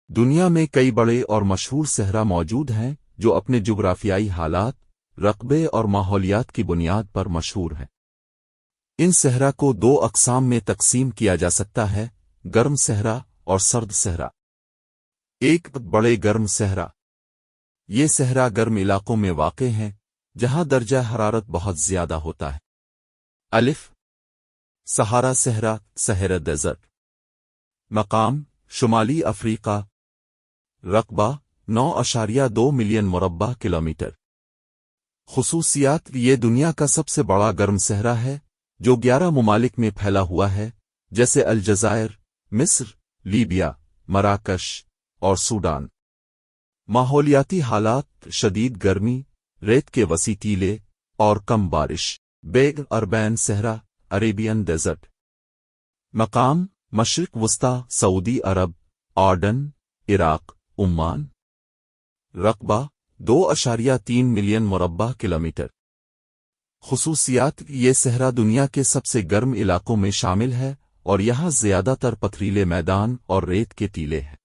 دنیا میں کئی بڑے اور مشہور صحرا موجود ہیں جو اپنے جغرافیائی حالات، رقبے اور ماحولیات کی بنیاد پر مشہور ہیں۔ ان صحرا کو دو اقسام میں تقسیم کیا جا سکتا ہے: گرم صحرا اور سرد صحرا۔ ایک بڑے گرم صحرا، یہ صحرا گرم علاقوں میں واقع ہیں جہاں درجہ حرارت بہت زیادہ ہوتا ہے۔ الف صحارا صحرا، صحرا ڈیزرٹ۔ مقام: شمالی افریقہ۔ رقبہ: 9.2 ملین مربع کلومیٹر۔ خصوصیات: یہ دنیا کا سب سے بڑا گرم صحرا ہے جو 11 ممالک میں پھیلا ہوا ہے، جیسے الجزائر، مصر، لیبیا، مراکش اور سوڈان۔ ماحولیاتی حالات: شدید گرمی، ریت کے وسیع ٹیلے اور کم بارش۔ بیگ اربین صحرا، عربین ڈیزرٹ۔ مقام: مشرق وسطی، سعودی عرب، اردن، عراق، عمان۔ رقبہ: 2.3 ملین مربع کلومیٹر۔ خصوصیات: یہ صحرا دنیا کے سب سے گرم علاقوں میں شامل ہے اور یہاں زیادہ تر پتھریلے میدان اور ریت کے ٹیلے ہیں۔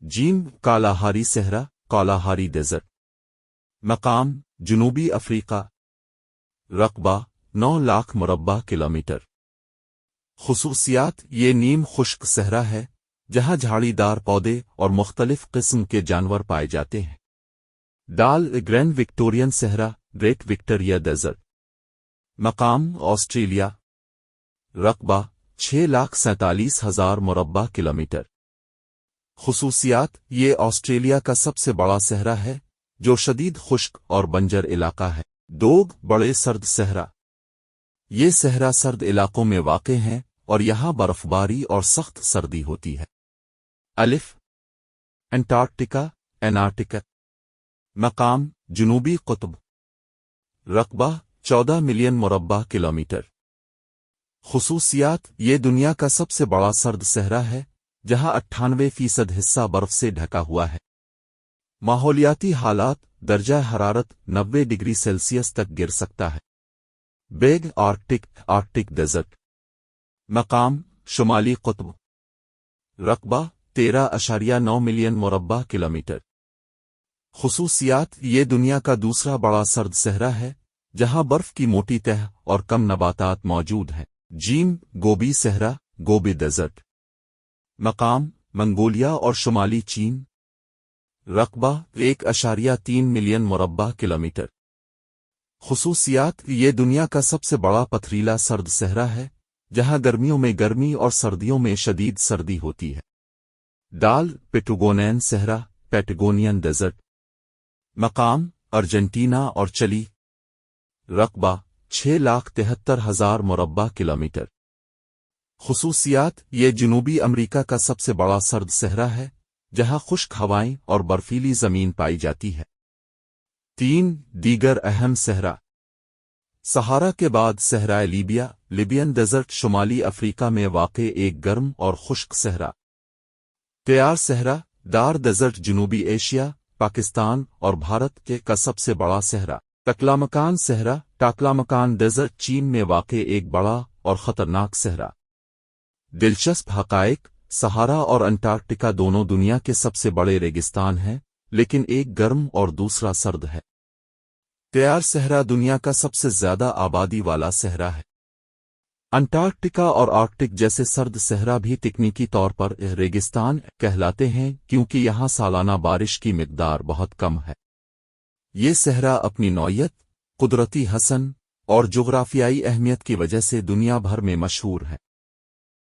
جیم کالاہاری صحرا، کالاہاری ڈیزرٹ۔ مقام: جنوبی افریقہ۔ رقبہ: 9 لاکھ مربع کلومیٹر۔ خصوصیات: یہ نیم خشک صحرا ہے جہاں جھاڑی دار پودے اور مختلف قسم کے جانور پائے جاتے ہیں۔ ڈال گرینڈ وکٹورین صحرا، گریٹ وکٹوریہ ڈیزرٹ۔ مقام: آسٹریلیا۔ رقبہ: 6,47,000 مربع کلومیٹر۔ خصوصیات: یہ آسٹریلیا کا سب سے بڑا صحرا ہے جو شدید خشک اور بنجر علاقہ ہے۔ دوگ بڑے سرد صحرا، یہ صحرا سرد علاقوں میں واقع ہیں اور یہاں برف باری اور سخت سردی ہوتی ہے۔ الف انٹارکٹیکا، انارکٹیکا۔ مقام: جنوبی قطب۔ رقبہ: 14 ملین مربع کلومیٹر۔ خصوصیات: یہ دنیا کا سب سے بڑا سرد صحرا ہے جہاں 98% حصہ برف سے ڈھکا ہوا ہے۔ ماحولیاتی حالات: درجہ حرارت 90 ڈگری سیلسیس تک گر سکتا ہے۔ بیگ آرکٹک، آرکٹک ڈیزرٹ۔ مقام: شمالی قطب۔ رقبہ: 13.9 ملین مربع کلومیٹر۔ خصوصیات: یہ دنیا کا دوسرا بڑا سرد صحرا ہے جہاں برف کی موٹی تہ اور کم نباتات موجود ہیں۔ جیم گوبی صحرا، گوبی ڈیزرٹ۔ مقام: منگولیا اور شمالی چین۔ رقبہ: 1.3 ملین مربع کلومیٹر۔ خصوصیات: یہ دنیا کا سب سے بڑا پتھریلا سرد صحرا ہے جہاں گرمیوں میں گرمی اور سردیوں میں شدید سردی ہوتی ہے۔ ڈال پیٹاگونین صحرا، پیٹاگونین ڈیزرٹ۔ مقام: ارجنٹینا اور چلی۔ رقبہ: 6,73,000 مربع کلومیٹر۔ خصوصیات: یہ جنوبی امریکہ کا سب سے بڑا سرد صحرا ہے جہاں خشک ہوائیں اور برفیلی زمین پائی جاتی ہے۔ 3 دیگر اہم صحرا۔ صحارا کے بعد صحرائے لیبیا، لیبین ڈیزرٹ شمالی افریقہ میں واقع ایک گرم اور خشک صحرا۔ تیار صحرا، دار ڈیزرٹ جنوبی ایشیا، پاکستان اور بھارت کا سب سے بڑا صحرا۔ ٹکلامکان صحرا، ٹاکلامکان ڈیزرٹ چین میں واقع ایک بڑا اور خطرناک صحرا۔ دلچسپ حقائق: صحارا اور انٹارکٹیکا دونوں دنیا کے سب سے بڑے ریگستان ہیں، لیکن ایک گرم اور دوسرا سرد ہے۔ تیار صحرا دنیا کا سب سے زیادہ آبادی والا صحرا ہے۔ انٹارکٹیکا اور آرکٹک جیسے سرد صحرا بھی تکنیکی طور پر ریگستان کہلاتے ہیں کیونکہ یہاں سالانہ بارش کی مقدار بہت کم ہے۔ یہ صحرا اپنی نوعیت، قدرتی حسن اور جغرافیائی اہمیت کی وجہ سے دنیا بھر میں مشہور ہے۔